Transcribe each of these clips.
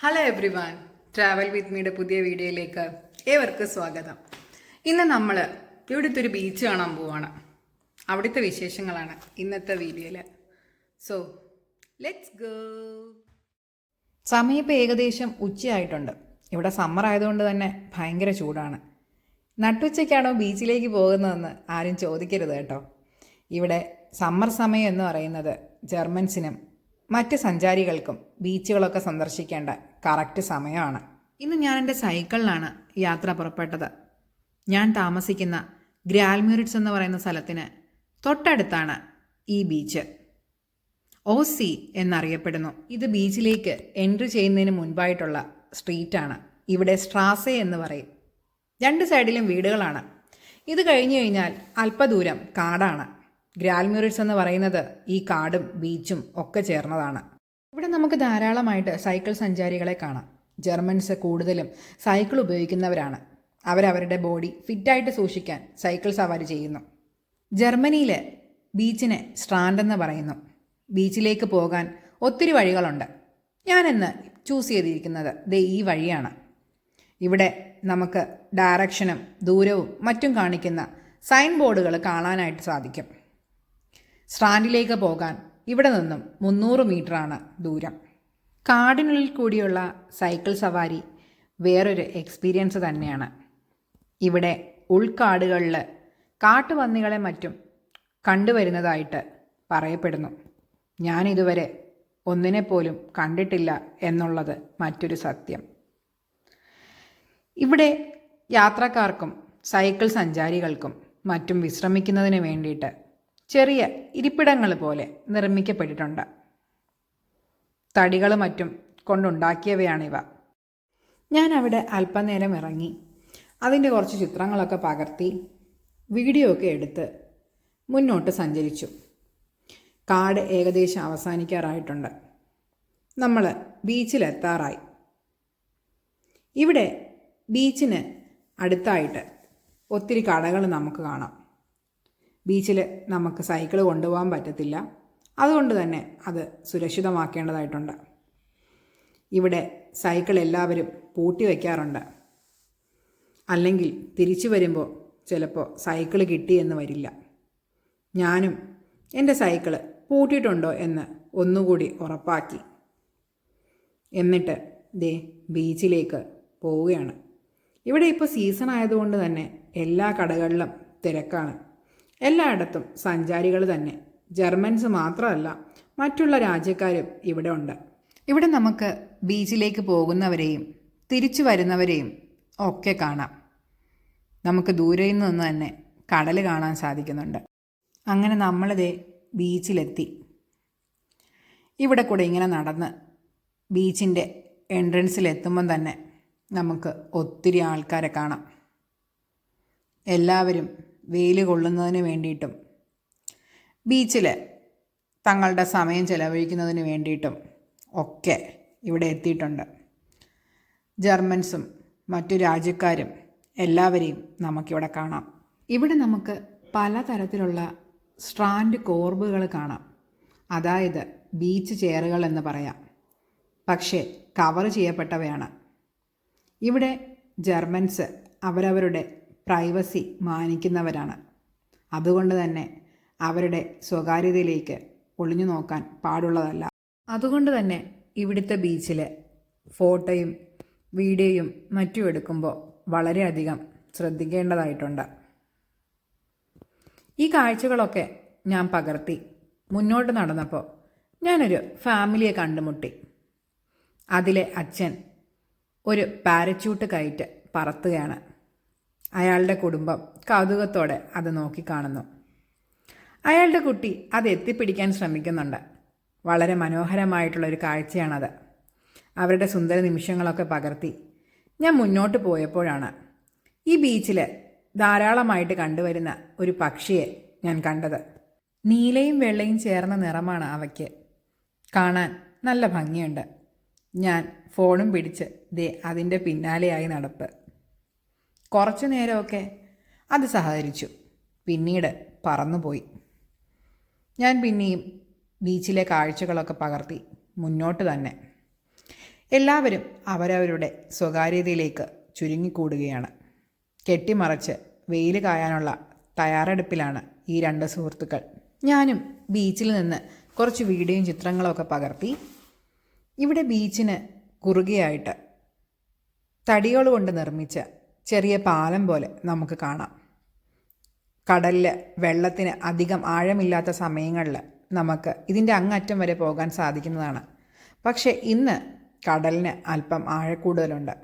Hello everyone, travel with മീയുടെ പുതിയ വീഡിയോയിലേക്ക് ഏവർക്കും സ്വാഗതം. ഇന്ന് നമ്മൾ ഇവിടുത്തെ ഒരു ബീച്ച് കാണാൻ പോവാണ്. അവിടുത്തെ വിശേഷങ്ങളാണ് ഇന്നത്തെ വീഡിയോയിൽ. So let's go. സമയം ഇപ്പോൾ ഏകദേശം ഉച്ചയായിട്ടുണ്ട്. ഇവിടെ സമ്മർ ആയതുകൊണ്ട് തന്നെ ഭയങ്കര ചൂടാണ്. നട്ടുച്ചയ്ക്കാണോ ബീച്ചിലേക്ക് പോകുന്നതെന്ന് ആരും ചോദിക്കരുത് കേട്ടോ. ഇവിടെ സമ്മർ സമയം എന്ന് പറയുന്നത് ജർമ്മൻസിനും മറ്റ് സഞ്ചാരികൾക്കും ബീച്ചുകളൊക്കെ സന്ദർശിക്കേണ്ട കറക്റ്റ് സമയമാണ്. ഇന്ന് ഞാൻ എൻ്റെ സൈക്കിളിലാണ് യാത്ര പുറപ്പെട്ടത്. ഞാൻ താമസിക്കുന്ന ഗ്രാൽമ്യൂറിറ്റ്സ് എന്ന് പറയുന്ന സ്ഥലത്തിന് തൊട്ടടുത്താണ് ഈ ബീച്ച്. ഓസി എന്നറിയപ്പെടുന്നു. ഇത് ബീച്ചിലേക്ക് എൻട്രി ചെയ്യുന്നതിന് മുൻപായിട്ടുള്ള സ്ട്രീറ്റാണ്. ഇവിടെ സ്ട്രാസെ എന്ന് പറയും. രണ്ട് സൈഡിലും വീടുകളാണ്. ഇത് കഴിഞ്ഞു കഴിഞ്ഞാൽ അല്പദൂരം കാടാണ്. ഗ്രാൽമ്യൂറിറ്റ്സ് എന്ന് പറയുന്നത് ഈ കാടും ബീച്ചും ഒക്കെ ചേർന്നതാണ്. ഇവിടെ നമുക്ക് ധാരാളമായിട്ട് സൈക്കിൾ സഞ്ചാരികളെ കാണാം. ജർമ്മൻസ് കൂടുതലും സൈക്കിൾ ഉപയോഗിക്കുന്നവരാണ്. അവരവരുടെ ബോഡി ഫിറ്റായിട്ട് സൂക്ഷിക്കാൻ സൈക്കിൾ സവാരി ചെയ്യുന്നു. ജർമ്മനിയിൽ ബീച്ചിനെ സ്ട്രാൻഡ് എന്ന് പറയുന്നു. ബീച്ചിലേക്ക് പോകാൻ ഒത്തിരി വഴികളുണ്ട്. ഞാനിന്ന് ചൂസ് ചെയ്തിരിക്കുന്നത് ഈ വഴിയാണ്. ഇവിടെ നമുക്ക് ഡയറക്ഷനും ദൂരവും മറ്റും കാണിക്കുന്ന സൈൻ ബോർഡുകൾ കാണാനായിട്ട് സാധിക്കും. സ്ട്രാൻഡിലേക്ക് പോകാൻ ഇവിടെ നിന്നും 300 മീറ്ററാണ് ദൂരം. കാടിനുള്ളിൽ കൂടിയുള്ള സൈക്കിൾ സവാരി വേറൊരു എക്സ്പീരിയൻസ് തന്നെയാണ്. ഇവിടെ ഉൾക്കാടുകളിൽ കാട്ടുപന്നികളെ മറ്റും കണ്ടുവരുന്നതായിട്ട് പറയപ്പെടുന്നു. ഞാനിതുവരെ ഒന്നിനെപ്പോലും കണ്ടിട്ടില്ല എന്നുള്ളത് മറ്റൊരു സത്യം. ഇവിടെ യാത്രക്കാർക്കും സൈക്കിൾ സഞ്ചാരികൾക്കും മറ്റും വിശ്രമിക്കുന്നതിന് വേണ്ടിയിട്ട് ചെറിയ ഇരിപ്പിടങ്ങൾ പോലെ നിർമ്മിക്കപ്പെട്ടിട്ടുണ്ട്. തടികൾ മറ്റും കൊണ്ടുണ്ടാക്കിയവയാണിവ. ഞാൻ അവിടെ അല്പനേരം ഇറങ്ങി അതിൻ്റെ കുറച്ച് ചിത്രങ്ങളൊക്കെ പകർത്തി വീഡിയോ ഒക്കെ എടുത്ത് മുന്നോട്ട് സഞ്ചരിച്ചു. കാട് ഏകദേശം അവസാനിക്കാറായിട്ടുണ്ട്. നമ്മൾ ബീച്ചിലെത്താറായി. ഇവിടെ ബീച്ചിന് അടുത്തായിട്ട് ഒത്തിരി കടകൾ നമുക്ക് കാണാം. ബീച്ചിൽ നമുക്ക് സൈക്കിൾ കൊണ്ടുപോകാൻ പറ്റത്തില്ല. അതുകൊണ്ട് തന്നെ അത് സുരക്ഷിതമാക്കേണ്ടതായിട്ടുണ്ട്. ഇവിടെ സൈക്കിൾ എല്ലാവരും പൂട്ടി വയ്ക്കാറുണ്ട്. അല്ലെങ്കിൽ തിരിച്ചു വരുമ്പോൾ ചിലപ്പോൾ സൈക്കിൾ കിട്ടിയെന്ന് വരില്ല. ഞാനും എൻ്റെ സൈക്കിള് പൂട്ടിയിട്ടുണ്ടോ എന്ന് ഒന്നുകൂടി ഉറപ്പാക്കി. എന്നിട്ട് ബീച്ചിലേക്ക് പോവുകയാണ്. ഇവിടെ ഇപ്പോൾ സീസൺ ആയതുകൊണ്ട് തന്നെ എല്ലാ കടകളിലും തിരക്കാണ്. എല്ലായിടത്തും സഞ്ചാരികൾ തന്നെ. ജർമ്മൻസ് മാത്രമല്ല, മറ്റുള്ള രാജ്യക്കാരും ഇവിടെ ഉണ്ട്. ഇവിടെ നമുക്ക് ബീച്ചിലേക്ക് പോകുന്നവരെയും തിരിച്ചു വരുന്നവരെയും ഒക്കെ കാണാം. നമുക്ക് ദൂരെ നിന്ന് തന്നെ കടൽ കാണാൻ സാധിക്കുന്നുണ്ട്. അങ്ങനെ നമ്മളിതേ ബീച്ചിലെത്തി. ഇവിടെ കൂടെ ഇങ്ങനെ നടന്ന് ബീച്ചിൻ്റെ എൻട്രൻസിലെത്തുമ്പം തന്നെ നമുക്ക് ഒത്തിരി ആൾക്കാരെ കാണാം. എല്ലാവരും വെയിൽ കൊള്ളുന്നതിന് വേണ്ടിയിട്ടും ബീച്ചിൽ തങ്ങളുടെ സമയം ചെലവഴിക്കുന്നതിന് വേണ്ടിയിട്ടും ഒക്കെ ഇവിടെ എത്തിയിട്ടുണ്ട്. ജർമ്മൻസും മറ്റു രാജ്യക്കാരും എല്ലാവരെയും നമുക്കിവിടെ കാണാം. ഇവിടെ നമുക്ക് പലതരത്തിലുള്ള സ്ട്രാൻഡ് കോർബുകൾ കാണാം. അതായത് ബീച്ച് ചെയറുകൾ എന്ന് പറയാം. പക്ഷേ കവർ ചെയ്യപ്പെട്ടവയാണ്. ഇവിടെ ജർമ്മൻസ് അവരവരുടെ പ്രൈവസി മാനിക്കുന്നവരാണ്. അതുകൊണ്ട് തന്നെ അവരുടെ സ്വകാര്യതയിലേക്ക് ഒളിഞ്ഞു നോക്കാൻ പാടുള്ളതല്ല. അതുകൊണ്ട് തന്നെ ഇവിടുത്തെ ബീച്ചിൽ ഫോട്ടോയും വീഡിയോയും മറ്റും എടുക്കുമ്പോൾ വളരെയധികം ശ്രദ്ധിക്കേണ്ടതായിട്ടുണ്ട്. ഈ കാഴ്ചകളൊക്കെ ഞാൻ പകർത്തി മുന്നോട്ട് നടന്നപ്പോൾ ഞാനൊരു ഫാമിലിയെ കണ്ടുമുട്ടി. അതിലെ അച്ഛൻ ഒരു പാരച്യൂട്ട് കയറ്റ് പറത്തുകയാണ്. അയാളുടെ കുടുംബം കൗതുകത്തോടെ അത് നോക്കിക്കാണുന്നു. അയാളുടെ കുട്ടി അത് എത്തിപ്പിടിക്കാൻ ശ്രമിക്കുന്നുണ്ട്. വളരെ മനോഹരമായിട്ടുള്ളൊരു കാഴ്ചയാണത്. അവരുടെ സുന്ദര നിമിഷങ്ങളൊക്കെ പകർത്തി ഞാൻ മുന്നോട്ട് പോയപ്പോഴാണ് ഈ ബീച്ചിൽ ധാരാളമായിട്ട് കണ്ടുവരുന്ന ഒരു പക്ഷിയെ ഞാൻ കണ്ടത്. നീലയും വെള്ളയും ചേർന്ന നിറമാണ് അവയ്ക്ക്. കാണാൻ നല്ല ഭംഗിയുണ്ട്. ഞാൻ ഫോണും പിടിച്ച് അതിൻ്റെ പിന്നാലെയായി നടപ്പ്. കുറച്ചു നേരമൊക്കെ അത് സഹകരിച്ചു. പിന്നീട് പറന്നുപോയി. ഞാൻ പിന്നെയും ബീച്ചിലെ കാഴ്ചകളൊക്കെ പകർത്തി മുന്നോട്ട് തന്നെ. എല്ലാവരും അവരവരുടെ സ്വകാര്യതയിലേക്ക് ചുരുങ്ങിക്കൂടുകയാണ്. കെട്ടിമറച്ച് വെയിൽ കായാനുള്ള തയ്യാറെടുപ്പിലാണ് ഈ രണ്ട് സുഹൃത്തുക്കൾ. ഞാനും ബീച്ചിൽ നിന്ന് കുറച്ച് വീഡിയോയും ചിത്രങ്ങളൊക്കെ പകർത്തി. ഇവിടെ ബീച്ചിന് കുറുകെയായിട്ട് തടികൾ കൊണ്ട് നിർമ്മിച്ച ചെറിയ പാലം പോലെ നമുക്ക് കാണാം. കടലിൽ വെള്ളത്തിന് അധികം ആഴമില്ലാത്ത സമയങ്ങളിൽ നമുക്ക് ഇതിൻ്റെ അങ്ങറ്റം വരെ പോകാൻ സാധിക്കുന്നതാണ്. പക്ഷേ ഇന്ന് കടലിന് അല്പം ആഴക്കൂടുതലുണ്ട്.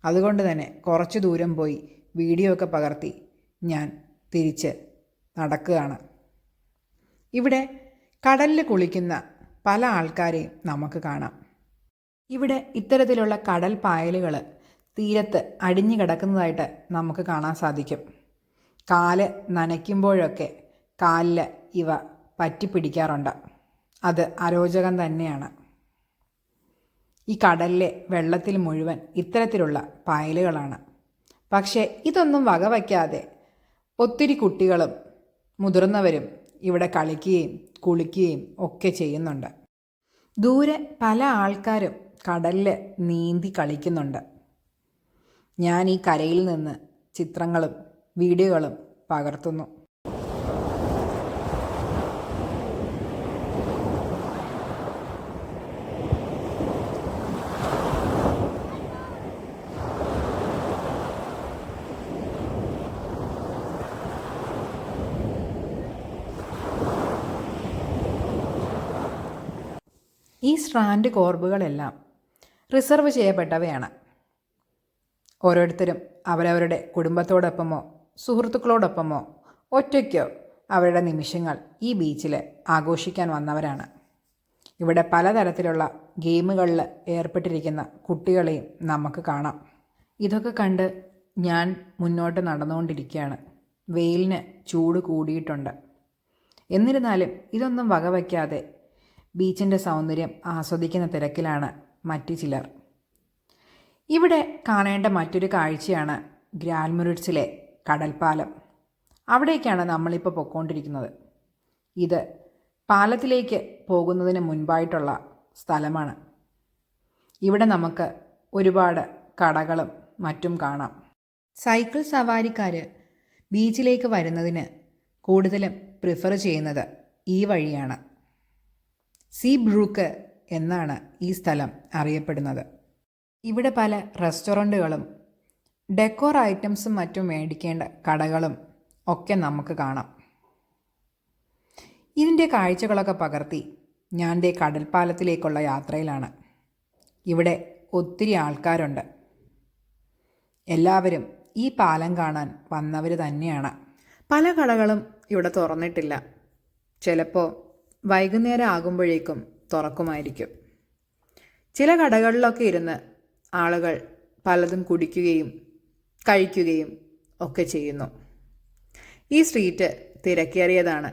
അതുകൊണ്ട് തന്നെ കുറച്ച് ദൂരം പോയി വീഡിയോ ഒക്കെ പകർത്തി ഞാൻ തിരിച്ച് നടക്കുകയാണ്. ഇവിടെ കടലിൽ കുളിക്കുന്ന പല ആൾക്കാരെയും നമുക്ക് കാണാം. ഇവിടെ ഇത്തരത്തിലുള്ള കടൽ പായലുകൾ തീരത്ത് അടിഞ്ഞു കിടക്കുന്നതായിട്ട് നമുക്ക് കാണാൻ സാധിക്കും. കാല് നനയ്ക്കുമ്പോഴൊക്കെ കാലിൽ ഇവ പറ്റിപ്പിടിക്കാറുണ്ട്. അത് അരോചകം തന്നെയാണ്. ഈ കടലിലെ വെള്ളത്തിൽ മുഴുവൻ ഇത്തരത്തിലുള്ള പായലുകളാണ്. പക്ഷേ ഇതൊന്നും വകവയ്ക്കാതെ ഒത്തിരി കുട്ടികളും മുതിർന്നവരും ഇവിടെ കളിക്കുകയും കുളിക്കുകയും ഒക്കെ ചെയ്യുന്നുണ്ട്. ദൂരെ പല ആൾക്കാരും കടലിൽ നീന്തി കളിക്കുന്നുണ്ട്. ഞാൻ ഈ കരയിൽ നിന്ന് ചിത്രങ്ങളും വീഡിയോകളും പകർത്തുന്നു. ഈ സ്ട്രാൻഡ് കോർബുകളെല്ലാം റിസർവ് ചെയ്യപ്പെട്ടവയാണ്. ഓരോരുത്തരും അവരവരുടെ കുടുംബത്തോടൊപ്പമോ സുഹൃത്തുക്കളോടൊപ്പമോ ഒറ്റയ്ക്കോ അവരുടെ നിമിഷങ്ങൾ ഈ ബീച്ചിൽ ആഘോഷിക്കാൻ വന്നവരാണ്. ഇവിടെ പലതരത്തിലുള്ള ഗെയിമുകളിൽ ഏർപ്പെട്ടിരിക്കുന്ന കുട്ടികളെയും നമുക്ക് കാണാം. ഇതൊക്കെ കണ്ട് ഞാൻ മുന്നോട്ട് നടന്നുകൊണ്ടിരിക്കുകയാണ്. വെയിലിന് ചൂട് കൂടിയിട്ടുണ്ട്. എന്നിരുന്നാലും ഇതൊന്നും വകവയ്ക്കാതെ ബീച്ചിൻ്റെ സൗന്ദര്യം ആസ്വദിക്കുന്ന തിരക്കിലാണ് മറ്റു ചിലർ. ഇവിടെ കാണേണ്ട മറ്റൊരു കാഴ്ചയാണ് ഗ്രാൽമുറിഡ്സിലെ കടൽപ്പാലം. അവിടേക്കാണ് നമ്മളിപ്പോൾ പൊയ്ക്കൊണ്ടിരിക്കുന്നത്. ഇത് പാലത്തിലേക്ക് പോകുന്നതിന് മുൻപായിട്ടുള്ള സ്ഥലമാണ്. ഇവിടെ നമുക്ക് ഒരുപാട് കടകളും മറ്റും കാണാം. സൈക്കിൾ സവാരിക്കാർ ബീച്ചിലേക്ക് വരുന്നതിന് കൂടുതലും പ്രിഫർ ചെയ്യുന്നത് ഈ വഴിയാണ്. സീ ബ്രൂക്ക് എന്നാണ് ഈ സ്ഥലം അറിയപ്പെടുന്നത്. ഇവിടെ പല റെസ്റ്റോറൻറ്റുകളും ഡെക്കോർ ഐറ്റംസും മറ്റും മേടിക്കേണ്ട കടകളും ഒക്കെ നമുക്ക് കാണാം. ഇതിൻ്റെ കാഴ്ചകളൊക്കെ പകർത്തി ഞാൻ ദേ കടൽപ്പാലത്തിലേക്കുള്ള യാത്രയിലാണ്. ഇവിടെ ഒത്തിരി ആൾക്കാരുണ്ട്. എല്ലാവരും ഈ പാലം കാണാൻ വന്നവർ തന്നെയാണ്. പല കടകളും ഇവിടെ തുറന്നിട്ടില്ല. ചിലപ്പോൾ വൈകുന്നേരം ആകുമ്പോഴേക്കും തുറക്കുമായിരിക്കും. ചില കടകളിലൊക്കെ ഇരുന്ന് ആളുകൾ പലതും കുടിക്കുകയും കഴിക്കുകയും ഒക്കെ ചെയ്യുന്നു. ഈ സ്ട്രീറ്റ് തിരക്കേറിയതാണ്.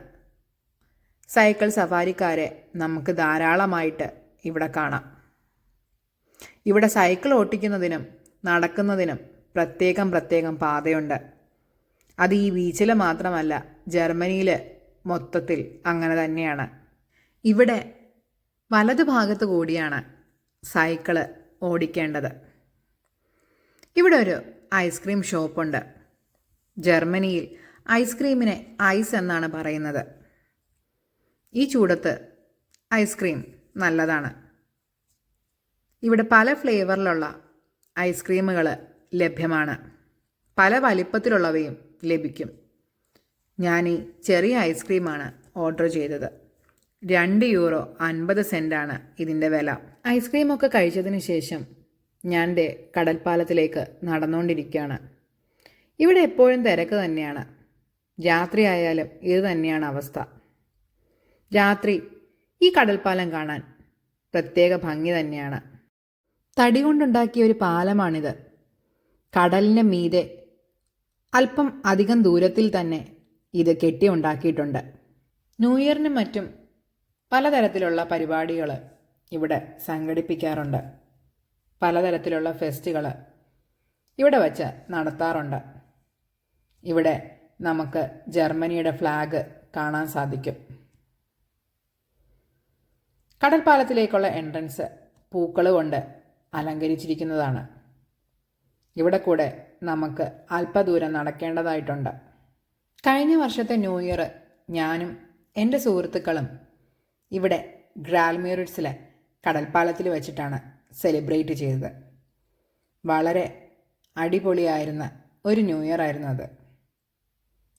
സൈക്കിൾ സഫാരിക്കാരെ നമുക്ക് ധാരാളമായിട്ട് ഇവിടെ കാണാം. ഇവിടെ സൈക്കിൾ ഓട്ടിക്കുന്നതിനും നടക്കുന്നതിനും പ്രത്യേകം പാതയുണ്ട്. അത് ഈ ബീച്ചിൽ മാത്രമല്ല, ജർമ്മനിയിൽ മൊത്തത്തിൽ അങ്ങനെ തന്നെയാണ്. ഇവിടെ വലതുഭാഗത്ത് കൂടിയാണ് സൈക്കിള് ഓടിക്കേണ്ടത്. ഇവിടെ ഒരു ഐസ്ക്രീം ഷോപ്പുണ്ട്. ജർമ്മനിയിൽ ഐസ്ക്രീമിനെ ഐസ് എന്നാണ് പറയുന്നത്. ഈ ചൂടത്ത് ഐസ്ക്രീം നല്ലതാണ്. ഇവിടെ പല ഫ്ലേവറിലുള്ള ഐസ്ക്രീമുകൾ ലഭ്യമാണ്. പല വലിപ്പത്തിലുള്ളവയും ലഭിക്കും. ഞാൻ ഈ ചെറിയ ഐസ്ക്രീമാണ് ഓർഡർ ചെയ്തത്. €2.50 ഇതിൻ്റെ വില. ഐസ്ക്രീമൊക്കെ കഴിച്ചതിന് ശേഷം ഞാൻ ദേ കടൽപ്പാലത്തിലേക്ക് നടന്നുകൊണ്ടിരിക്കുകയാണ്. ഇവിടെ എപ്പോഴും തിരക്ക് തന്നെയാണ്. രാത്രി ആയാലും ഇത് തന്നെയാണ് അവസ്ഥ. രാത്രി ഈ കടൽപ്പാലം കാണാൻ പ്രത്യേക ഭംഗി തന്നെയാണ്. തടി കൊണ്ടുണ്ടാക്കിയ ഒരു പാലമാണിത്. കടലിന് മീതെ അല്പം അധികം ദൂരത്തിൽ തന്നെ ഇത് കെട്ടിയുണ്ടാക്കിയിട്ടുണ്ട്. ന്യൂ ഇയറിനും മറ്റും പലതരത്തിലുള്ള പരിപാടികൾ ഇവിടെ സംഘടിപ്പിക്കാറുണ്ട്. പലതരത്തിലുള്ള ഫെസ്റ്റുകൾ ഇവിടെ വച്ച് നടത്താറുണ്ട്. ഇവിടെ നമുക്ക് ജർമ്മനിയുടെ ഫ്ലാഗ് കാണാൻ സാധിക്കും. കടൽപ്പാലത്തിലേക്കുള്ള എൻട്രൻസ് പൂക്കൾ കൊണ്ട് അലങ്കരിച്ചിരിക്കുന്നതാണ്. ഇവിടെ കൂടെ നമുക്ക് അല്പദൂരം നടക്കേണ്ടതായിട്ടുണ്ട്. കഴിഞ്ഞ വർഷത്തെ ന്യൂ ഇയർ ഞാനും എൻ്റെ സുഹൃത്തുക്കളും ഇവിടെ ഗ്രാൽമ്യൂറിറ്റ്സിലെ കടൽപ്പാലത്തിൽ വെച്ചിട്ടാണ് സെലിബ്രേറ്റ് ചെയ്തത്. വളരെ അടിപൊളിയായിരുന്ന ഒരു ന്യൂ ഇയർ ആയിരുന്നു അത്.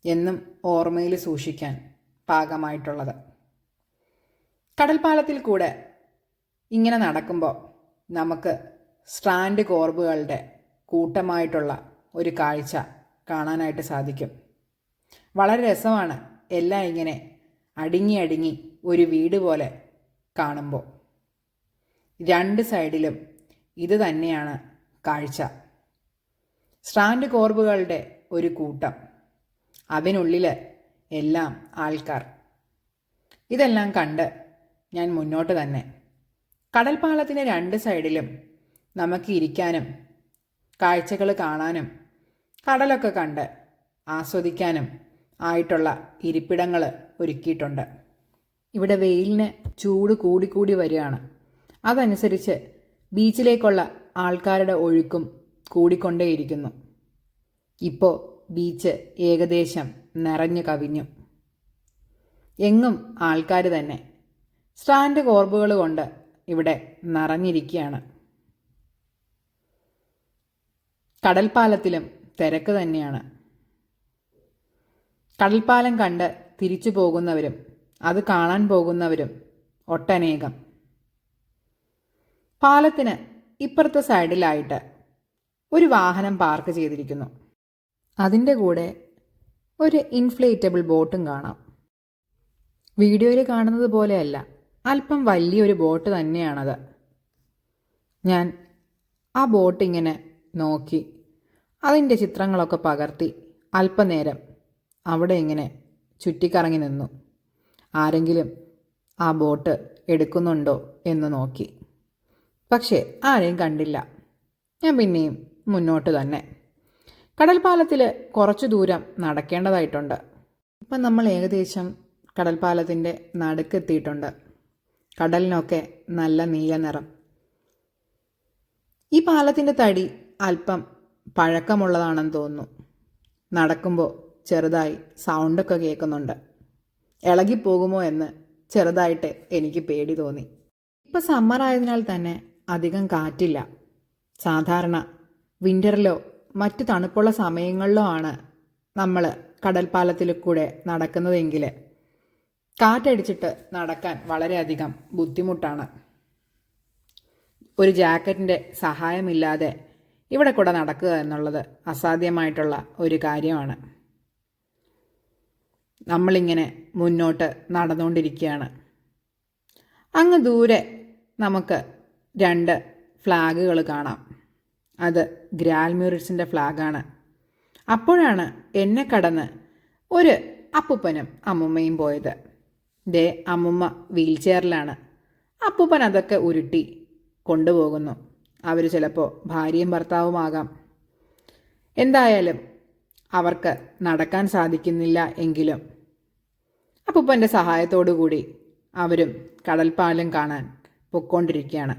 എന്നും ഓർമ്മയിൽ സൂക്ഷിക്കാൻ പാകമായിട്ടുള്ളത്. കടൽപ്പാലത്തിൽ കൂടെ ഇങ്ങനെ നടക്കുമ്പോൾ നമുക്ക് സ്ട്രാൻഡ് കോർബുകളുടെ കൂട്ടമായിട്ടുള്ള ഒരു കാഴ്ച കാണാനായിട്ട് സാധിക്കും. വളരെ രസമാണ് എല്ലാം ഇങ്ങനെ അടുങ്ങി ഒരു വീട് പോലെ കാണുമ്പോൾ. രണ്ട് സൈഡിലും ഇത് തന്നെയാണ് കാഴ്ച. സ്ട്രാൻഡ് കോർബുകളുടെ ഒരു കൂട്ടം, അതിനുള്ളിൽ എല്ലാം ആൾക്കാർ. ഇതെല്ലാം കണ്ട് ഞാൻ മുന്നോട്ട് തന്നെ. കടൽപ്പാലത്തിൻ്റെ രണ്ട് സൈഡിലും നമുക്ക് ഇരിക്കാനും കാഴ്ചകൾ കാണാനും കടലൊക്കെ കണ്ട് ആസ്വദിക്കാനും ആയിട്ടുള്ള ഇരിപ്പിടങ്ങൾ ഒരുക്കിയിട്ടുണ്ട്. ഇവിടെ വെയിലിന് ചൂട് കൂടിക്കൂടി വരികയാണ്. അതനുസരിച്ച് ബീച്ചിലേക്കുള്ള ആൾക്കാരുടെ ഒഴുക്കും കൂടിക്കൊണ്ടേയിരിക്കുന്നു. ഇപ്പോൾ ബീച്ച് ഏകദേശം നിറഞ്ഞു കവിഞ്ഞു. എങ്ങും ആൾക്കാർ തന്നെ. സ്ട്രാൻഡ് കോർബുകൾ കൊണ്ട് ഇവിടെ നിറഞ്ഞിരിക്കുകയാണ്. കടൽപ്പാലത്തിലും തിരക്ക് തന്നെയാണ്. കടൽപ്പാലം കണ്ട് തിരിച്ചു പോകുന്നവരും അത് കാണാൻ പോകുന്നവരും ഒട്ടനേകം. പാലത്തിന് ഇപ്പുറത്തെ സൈഡിലായിട്ട് ഒരു വാഹനം പാർക്ക് ചെയ്തിരിക്കുന്നു. അതിൻ്റെ കൂടെ ഒരു ഇൻഫ്ലേറ്റബിൾ ബോട്ടും കാണാം. വീഡിയോയിൽ കാണുന്നത് പോലെയല്ല, അല്പം വലിയൊരു ബോട്ട് തന്നെയാണത്. ഞാൻ ആ ബോട്ട് ഇങ്ങനെ നോക്കി അതിൻ്റെ ചിത്രങ്ങളൊക്കെ പകർത്തി അല്പനേരം അവിടെ ഇങ്ങനെ ചുറ്റിക്കറങ്ങി നിന്നു. ആരെങ്കിലും ആ ബോട്ട് എടുക്കുന്നുണ്ടോ എന്ന് നോക്കി. പക്ഷേ ആരെയും കണ്ടില്ല. ഞാൻ പിന്നെയും മുന്നോട്ട് തന്നെ. കടൽപ്പാലത്തിൽ കുറച്ചു ദൂരം നടക്കേണ്ടതായിട്ടുണ്ട്. ഇപ്പം നമ്മൾ ഏകദേശം കടൽപ്പാലത്തിൻ്റെ നടുക്കെത്തിയിട്ടുണ്ട്. കടലിനൊക്കെ നല്ല നീല നിറം. ഈ പാലത്തിൻ്റെ തടി അല്പം പഴക്കമുള്ളതാണെന്ന് തോന്നുന്നു. നടക്കുമ്പോൾ ചെറുതായി സൗണ്ടൊക്കെ കേൾക്കുന്നുണ്ട്. ഇളകിപ്പോകുമോ എന്ന് ചെറുതായിട്ട് എനിക്ക് പേടി തോന്നി. ഇപ്പം സമ്മർ ആയതിനാൽ തന്നെ അധികം കാറ്റില്ല. സാധാരണ വിൻ്ററിലോ മറ്റു തണുപ്പുള്ള സമയങ്ങളിലോ ആണ് നമ്മൾ കടൽപ്പാലത്തിൽ കൂടെ നടക്കുന്നതെങ്കിൽ കാറ്റടിച്ചിട്ട് നടക്കാൻ വളരെയധികം ബുദ്ധിമുട്ടാണ്. ഒരു ജാക്കറ്റിൻ്റെ സഹായമില്ലാതെ ഇവിടെ കൂടെ നടക്കുക എന്നുള്ളത് അസാധ്യമായിട്ടുള്ള ഒരു കാര്യമാണ്. നമ്മളിങ്ങനെ മുന്നോട്ട് നടന്നുകൊണ്ടിരിക്കുകയാണ്. അങ്ങ് ദൂരെ നമുക്ക് രണ്ട് ഫ്ലാഗുകൾ കാണാം. അത് ഗ്രാൽമ്യൂറിറ്റ്സിൻ്റെ ഫ്ലാഗാണ്. അപ്പോഴാണ് എന്നെ കടന്ന് ഒരു അപ്പൂപ്പനും അമ്മുമ്മയും പോയത്. ദേ അമ്മുമ്മ വീൽ ചെയറിലാണ്. അപ്പൂപ്പൻ അതൊക്കെ ഉരുട്ടി കൊണ്ടുപോകുന്നു. അവർ ചിലപ്പോൾ ഭാര്യയും ഭർത്താവുമാകാം. എന്തായാലും അവർക്ക് നടക്കാൻ സാധിക്കുന്നില്ല എങ്കിലും അപ്പൂപ്പൻ്റെ സഹായത്തോടു കൂടി അവരും കടൽപ്പാലം കാണാൻ പൊയ്ക്കൊണ്ടിരിക്കുകയാണ്.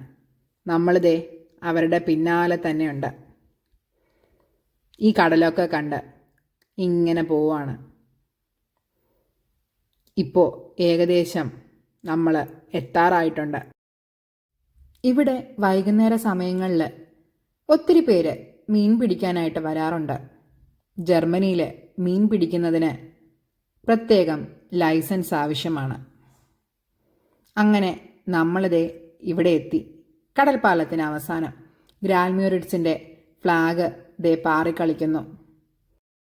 നമ്മളിതേ അവരുടെ പിന്നാലെ തന്നെയുണ്ട്. ഈ കടലൊക്കെ കണ്ട് ഇങ്ങനെ പോവാണ്. ഇപ്പോൾ ഏകദേശം നമ്മൾ എത്താറായിട്ടുണ്ട്. ഇവിടെ വൈകുന്നേര സമയങ്ങളിൽ ഒത്തിരി പേര് മീൻ പിടിക്കാനായിട്ട് വരാറുണ്ട്. ജർമ്മനിയിൽ മീൻ പിടിക്കുന്നതിന് പ്രത്യേകം ലൈസൻസ് ആവശ്യമാണ്. അങ്ങനെ നമ്മളിതേ ഇവിടെ എത്തി. കടൽപ്പാലത്തിന് അവസാനം ഗ്രാൽമ്യൂറിറ്റ്സിൻ്റെ ഫ്ലാഗ് ദേ പാറിക്കളിക്കുന്നു.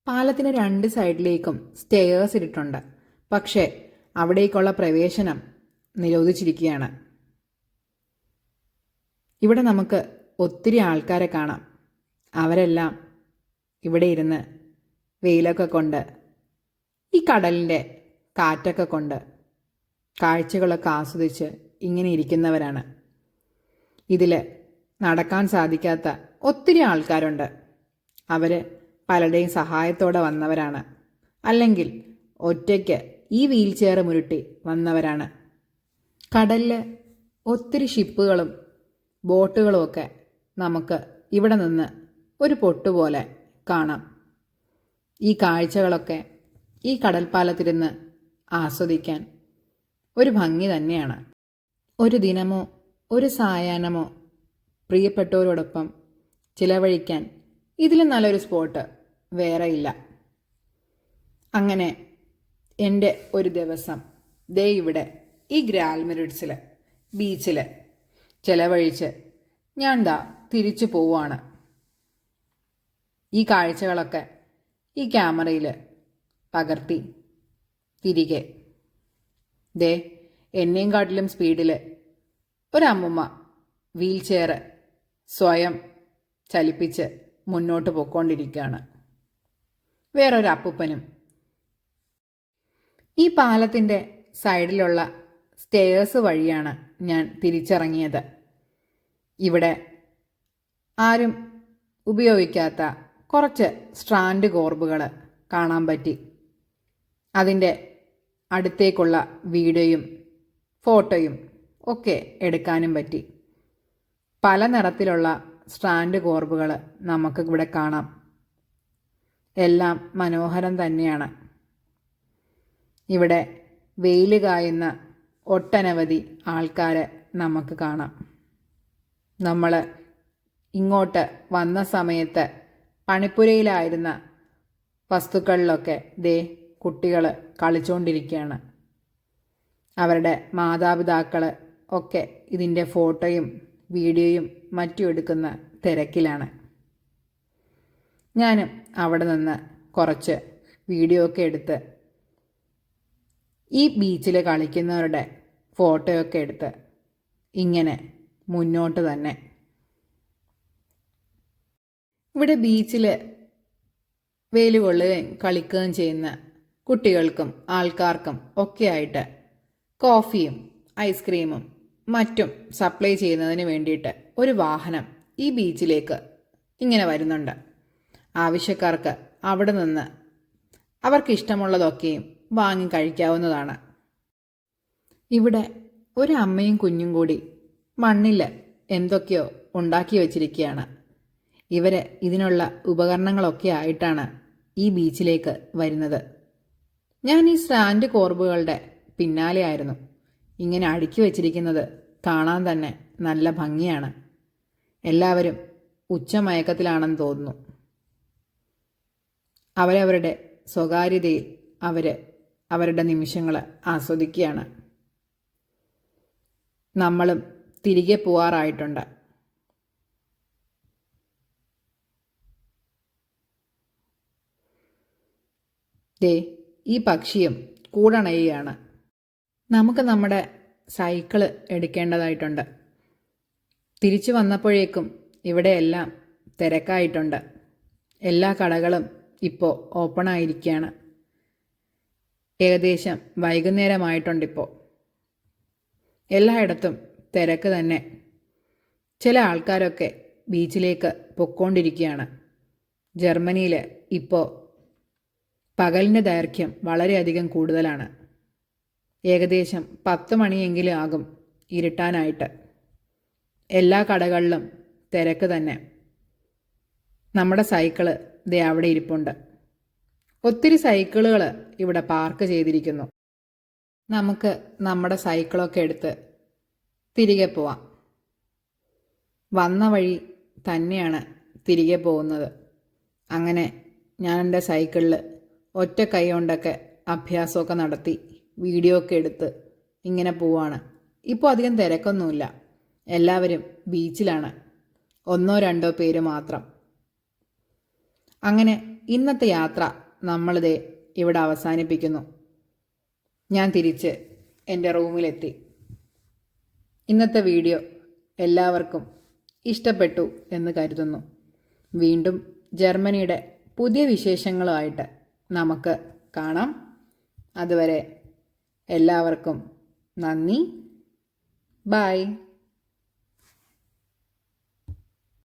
പാലത്തിന് രണ്ട് സൈഡിലേക്കും സ്റ്റെയേഴ്സ് ഇട്ടിട്ടുണ്ട്. പക്ഷേ അവിടേക്കുള്ള പ്രവേശനം നിരോധിച്ചിരിക്കുകയാണ്. ഇവിടെ നമുക്ക് ഒത്തിരി ആൾക്കാരെ കാണാം. അവരെല്ലാം ഇവിടെ ഇരുന്ന് വെയിലൊക്കെ കൊണ്ട് ഈ കടലിൻ്റെ കാറ്റൊക്കെ കൊണ്ട് കാഴ്ചകളൊക്കെ ആസ്വദിച്ച് ഇങ്ങനെ ഇരിക്കുന്നവരാണ്. ഇതിൽ നടക്കാൻ സാധിക്കാത്ത ഒത്തിരി ആൾക്കാരുണ്ട്. അവർ പലരുടെയും സഹായത്തോടെ വന്നവരാണ്, അല്ലെങ്കിൽ ഒറ്റയ്ക്ക് ഈ വീൽ ചെയർ മുരുട്ടി വന്നവരാണ്. കടലിൽ ഒത്തിരി ഷിപ്പുകളും ബോട്ടുകളുമൊക്കെ നമുക്ക് ഇവിടെ നിന്ന് ഒരു പൊട്ടുപോലെ കാണാം. ഈ കാഴ്ചകളൊക്കെ ഈ കടൽപ്പാലത്തിരുന്ന് ആസ്വദിക്കാൻ ഒരു ഭംഗി തന്നെയാണ്. ഒരു ദിനമോ ഒരു സായാഹ്നമോ പ്രിയപ്പെട്ടവരോടൊപ്പം ചിലവഴിക്കാൻ ഇതിലും നല്ലൊരു സ്പോട്ട് വേറെയില്ല. അങ്ങനെ എൻ്റെ ഒരു ദിവസം ദേ ഇവിടെ ഈ ഗ്രാൽ മെറിറ്റ്സിൽ ബീച്ചിൽ ചിലവഴിച്ച് ഞാൻ തിരിച്ചു പോവുകയാണ്. ഈ കാഴ്ചകളൊക്കെ ഈ ക്യാമറയിൽ പകർത്തി തിരികെ ദേ എന്നെയും കാട്ടിലും സ്പീഡിൽ ഒരമ്മൂമ്മ വീൽ ചെയർ സ്വയം ചലിപ്പിച്ച് മുന്നോട്ട് പോയിക്കൊണ്ടിരിക്കുകയാണ്. വേറൊരു അപ്പൂപ്പനും. ഈ പാലത്തിൻ്റെ സൈഡിലുള്ള സ്റ്റെയേഴ്സ് വഴിയാണ് ഞാൻ തിരിച്ചിറങ്ങിയത്. ഇവിടെ ആരും ഉപയോഗിക്കാത്ത കുറച്ച് സ്ട്രാൻഡ് കോർബുകൾ കാണാൻ പറ്റി. അതിൻ്റെ അടുത്തേക്കുള്ള വീഡിയോയും ഫോട്ടോയും ഒക്കെ എടുക്കാനും പറ്റി. പല നിറത്തിലുള്ള സ്ട്രാൻഡ് കോർബുകൾ നമുക്ക് ഇവിടെ കാണാം. എല്ലാം മനോഹരം തന്നെയാണ്. ഇവിടെ വെയിൽ കായുന്ന ഒട്ടനവധി ആൾക്കാരെ നമുക്ക് കാണാം. നമ്മൾ ഇങ്ങോട്ട് വന്ന സമയത്ത് പണിപ്പുരയിലായിരുന്ന വസ്തുക്കളിലൊക്കെ ദേ കുട്ടികൾ കളിച്ചുകൊണ്ടിരിക്കുകയാണ്. അവരുടെ മാതാപിതാക്കൾ ഒക്കെ ഇതിൻ്റെ ഫോട്ടോയും വീഡിയോയും മറ്റും എടുക്കുന്ന തിരക്കിലാണ്. ഞാനും അവിടെ നിന്ന് കുറച്ച് വീഡിയോ ഒക്കെ എടുത്ത് ഈ ബീച്ചിൽ കളിക്കുന്നവരുടെ ഫോട്ടോയൊക്കെ എടുത്ത് ഇങ്ങനെ മുന്നോട്ട് തന്നെ. ഇവിടെ ബീച്ചിൽ വെയിൽ കൊള്ളുകയും കളിക്കുകയും ചെയ്യുന്ന കുട്ടികൾക്കും ആൾക്കാർക്കും ഒക്കെയായിട്ട് കോഫിയും ഐസ്ക്രീമും മറ്റും സപ്ലൈ ചെയ്യുന്നതിന് വേണ്ടിയിട്ട് ഒരു വാഹനം ഈ ബീച്ചിലേക്ക് ഇങ്ങനെ വരുന്നുണ്ട്. ആവശ്യക്കാർക്ക് അവിടെ നിന്ന് അവർക്കിഷ്ടമുള്ളതൊക്കെയും വാങ്ങി കഴിക്കാവുന്നതാണ്. ഇവിടെ ഒരു അമ്മയും കുഞ്ഞും കൂടി മണ്ണിൽ എന്തൊക്കെയോ ഉണ്ടാക്കി വച്ചിരിക്കുകയാണ്. ഇവർ ഇതിനുള്ള ഉപകരണങ്ങളൊക്കെ ആയിട്ടാണ് ഈ ബീച്ചിലേക്ക് വരുന്നത്. ഞാൻ ഈ സ്റ്റാൻഡ് കോർബുകളുടെ പിന്നാലെ ആയിരുന്നു. ഇങ്ങനെ അടുക്കി വച്ചിരിക്കുന്നത് കാണാൻ തന്നെ നല്ല ഭംഗിയാണ്. എല്ലാവരും ഉച്ചമയക്കത്തിലാണെന്ന് തോന്നുന്നു. അവരവരുടെ സ്വകാര്യതയിൽ അവരുടെ നിമിഷങ്ങൾ ആസ്വദിക്കുകയാണ്. നമ്മളും തിരികെ പോവാറായിട്ടുണ്ട്. ദേ ഈ പക്ഷിയും കൂടണയുകയാണ്. നമുക്ക് നമ്മുടെ സൈക്കിള് എടുക്കേണ്ടതായിട്ടുണ്ട്. തിരിച്ചു വന്നപ്പോഴേക്കും ഇവിടെയെല്ലാം തിരക്കായിട്ടുണ്ട്. എല്ലാ കടകളും ഇപ്പോൾ ഓപ്പണായിരിക്കുകയാണ്. ഏകദേശം വൈകുന്നേരമായിട്ടുണ്ടിപ്പോൾ. എല്ലായിടത്തും തിരക്ക് തന്നെ. ചില ആൾക്കാരൊക്കെ ബീച്ചിലേക്ക് പൊയ്ക്കൊണ്ടിരിക്കുകയാണ്. ജർമ്മനിയിൽ ഇപ്പോൾ പകലിൻ്റെ ദൈർഘ്യം വളരെയധികം കൂടുതലാണ്. ഏകദേശം 10 മണിയെങ്കിലും ആകും ഇരുട്ടാനായിട്ട്. എല്ലാ കടകളിലും തിരക്ക് തന്നെ. നമ്മുടെ സൈക്കിള് ദേ അവിടെ ഇരിപ്പുണ്ട്. ഒത്തിരി സൈക്കിളുകൾ ഇവിടെ പാർക്ക് ചെയ്തിരിക്കുന്നു. നമുക്ക് നമ്മുടെ സൈക്കിളൊക്കെ എടുത്ത് തിരികെ പോവാം. വന്ന വഴി തന്നെയാണ് തിരികെ പോകുന്നത്. അങ്ങനെ ഞാൻ എൻ്റെ സൈക്കിളിൽ ഒറ്റ കൈ കൊണ്ടൊക്കെ അഭ്യാസമൊക്കെ നടത്തി വീഡിയോ ഒക്കെ എടുത്ത് ഇങ്ങനെ പോവാണ്. ഇപ്പോൾ അധികം തിരക്കൊന്നുമില്ല. എല്ലാവരും ബീച്ചിലാണ്. 1-2 പേര് മാത്രം. അങ്ങനെ ഇന്നത്തെ യാത്ര നമ്മളിതേ ഇവിടെ അവസാനിപ്പിക്കുന്നു. ഞാൻ തിരിച്ച് എൻ്റെ റൂമിലെത്തി. ഇന്നത്തെ വീഡിയോ എല്ലാവർക്കും ഇഷ്ടപ്പെട്ടു എന്ന് കരുതുന്നു. വീണ്ടും ജർമ്മനിയുടെ പുതിയ വിശേഷങ്ങളുമായിട്ട് നമുക്ക് കാണാം. അതുവരെ എല്ലാവർക്കും നന്ദി. ബൈ.